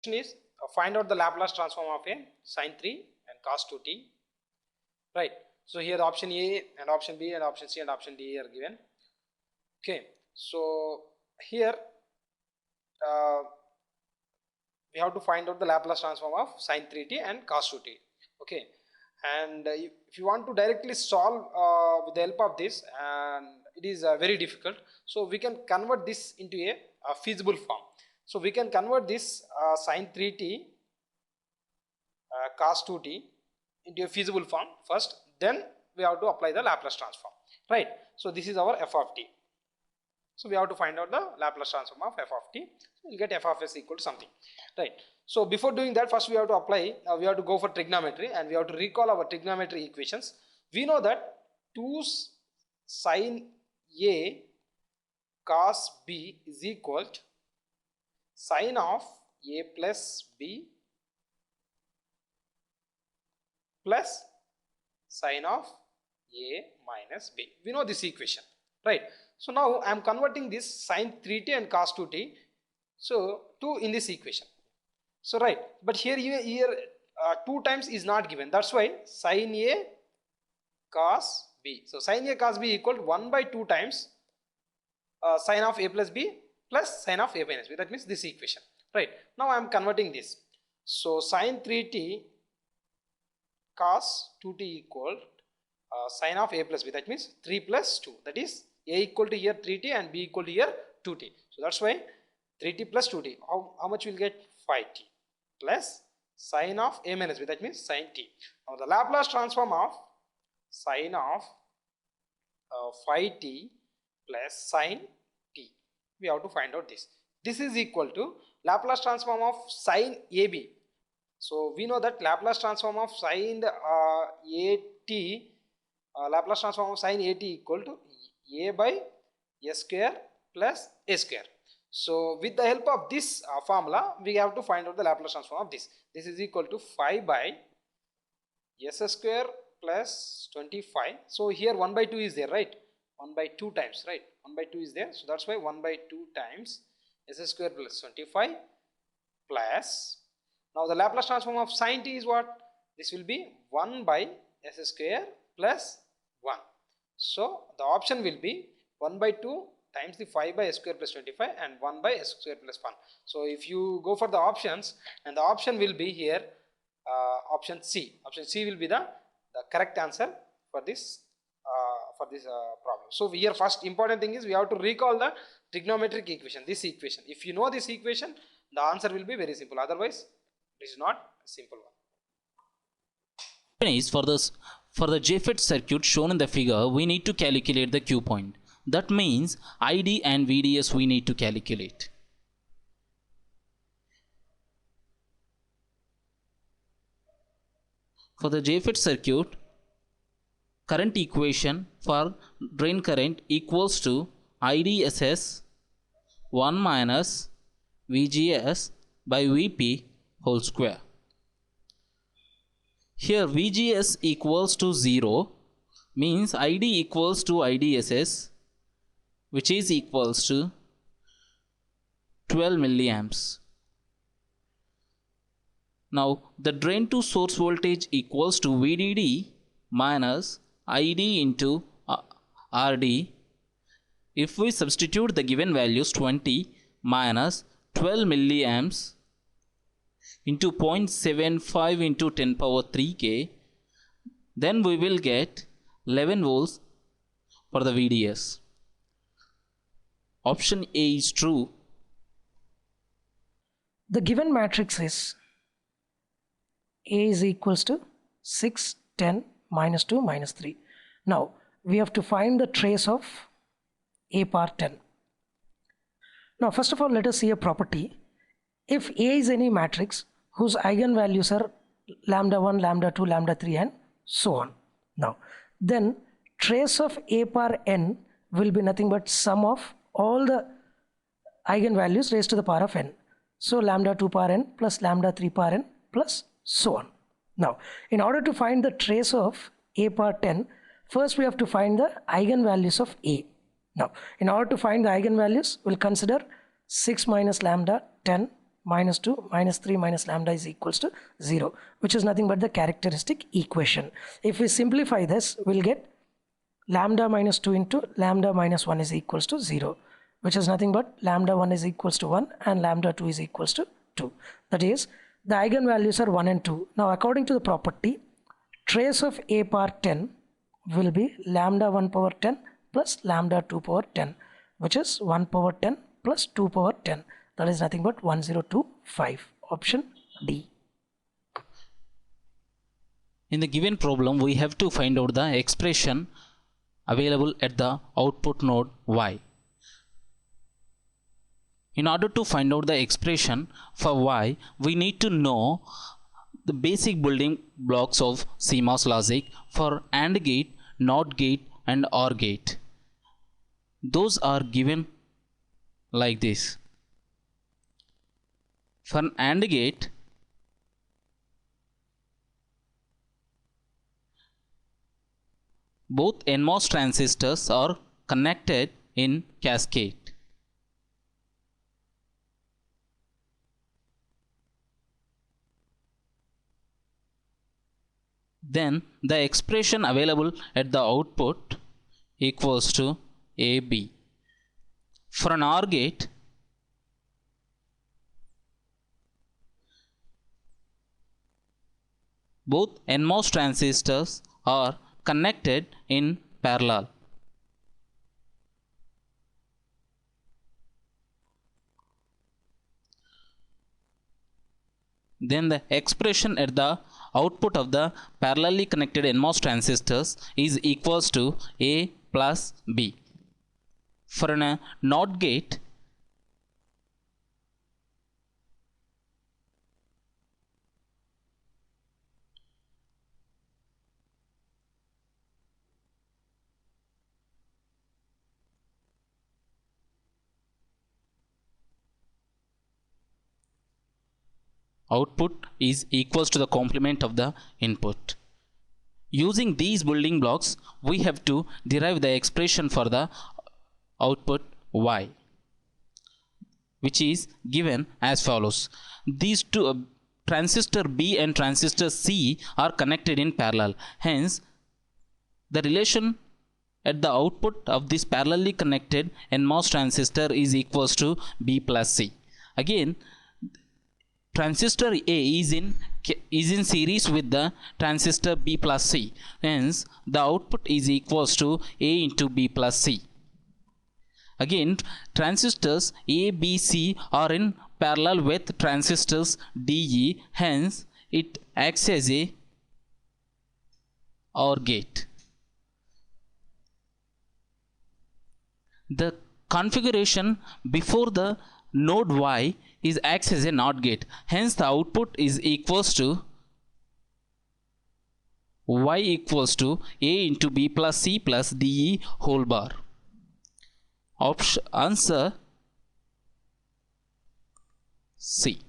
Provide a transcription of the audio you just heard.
Question is find out the Laplace transform of a sine 3 and cos 2t. Right. So here the option A and option B and option C and option D are given. Okay. So here we have to find out the Laplace transform of sine 3t and cos 2t. Okay. And if you want to directly solve with the help of this, and it is very difficult, so we can convert this into a feasible form. So we can convert this sine 3t cos 2t into a feasible form first, then we have to apply the Laplace transform, right? So this is our f of t. So we have to find out the Laplace transform of f of t. So we'll get f of s equal to something, right? So before doing that, first we have to apply, we have to go for trigonometry, and we have to recall our trigonometry equations. We know that 2 sine a cos b is equal to sine of a plus b plus sine of a minus b. We know this equation, right? So now I am converting this sine 3t and cos 2t so to in this equation. So right, but here 2 times is not given. That's why sine a cos b. So sine a cos b equal to 1 by 2 times sine of a plus b plus sine of a minus b. That means this equation, right? Now I am converting this. So sine 3t cos 2t equal sine of a plus b. That means 3 plus 2. That is a equal to here 3t and b equal to here 2t. So that's why 3t plus 2t. How much will get 5t plus sine of a minus b. That means sine t. Now the Laplace transform of sine of 5t plus sine t. We have to find out this. This is equal to Laplace transform of sine ab. So we know that Laplace transform of sine at, Laplace transform of sine at equal to a by s square plus a square. So with the help of this formula, we have to find out the Laplace transform of this. This is equal to 5 by s square plus 25. So here 1 by 2 is there, right? 1 by 2 times, right? 1 by 2 is there. So that's why 1 by 2 times s square plus 25 plus, now the Laplace transform of sine t is what? This will be 1 by s square plus 1. So the option will be 1 by 2 times the 5 by s square plus 25 and 1 by s square plus 1. So if you go for the options, and the option will be here option C. Option C will be the correct answer for this problem. So here first important thing is we have to recall the trigonometric equation, this equation. If you know this equation, the answer will be very simple. Otherwise it is not a simple one. Is for the JFET circuit shown in the figure, we need to calculate the Q point. That means ID and VDS we need to calculate. For the JFET circuit, current equation for drain current equals to IDSS 1 minus VGS by VP whole square. Here VGS equals to 0 means ID equals to IDSS, which is equals to 12 milliamps. Now the drain to source voltage equals to VDD minus ID into RD. If we substitute the given values 20 minus 12 milliamps into 0.75 into 10 power 3 K, then we will get 11 volts for the VDS. Option A is true. The given matrix is A is equals to 6, 10, minus 2, minus 3. Now we have to find the trace of A power 10. Now first of all, let us see a property. If A is any matrix whose eigenvalues are lambda 1, lambda 2, lambda 3 and so on. Now then trace of A power n will be nothing but sum of all the eigenvalues raised to the power of n. So lambda 2 power n plus lambda 3 power n plus so on. Now in order to find the trace of A power 10, first we have to find the eigenvalues of A. Now in order to find the eigenvalues, we'll consider 6 minus lambda, 10 minus 2 minus 3 minus lambda is equals to 0, which is nothing but the characteristic equation. If we simplify this, we'll get lambda minus 2 into lambda minus 1 is equals to 0, which is nothing but lambda 1 is equals to 1 and lambda 2 is equals to 2. That is, the eigenvalues are 1 and 2. Now according to the property, trace of a power 10 will be lambda 1 power 10 plus lambda 2 power 10, which is 1 power 10 plus 2 power 10. That is nothing but 1025. Option D. In the given problem, we have to find out the expression available at the output node y. In order to find out the expression for y, we need to know the basic building blocks of CMOS logic for AND gate, NOT gate and OR gate. Those are given like this. For an AND gate, both NMOS transistors are connected in cascade. Then the expression available at the output equals to AB. For an OR gate, both NMOS transistors are connected in parallel. Then the expression at the output of the parallelly connected NMOS transistors is equals to A plus B. For a NOT gate, output is equals to the complement of the input. Using these building blocks, we have to derive the expression for the output y, which is given as follows. These two transistor B and transistor C are connected in parallel. Hence, the relation at the output of this parallelly connected NMOS transistor is equals to B plus C. Again, transistor A is in series with the transistor B plus C. Hence, the output is equals to A into B plus C. Again, transistors A, B, C are in parallel with transistors D, E. Hence, it acts as a OR gate. The configuration before the node Y is acts as a NOT gate. Hence, the output is equals to Y equals to A into B plus C plus DE whole bar. Answer C.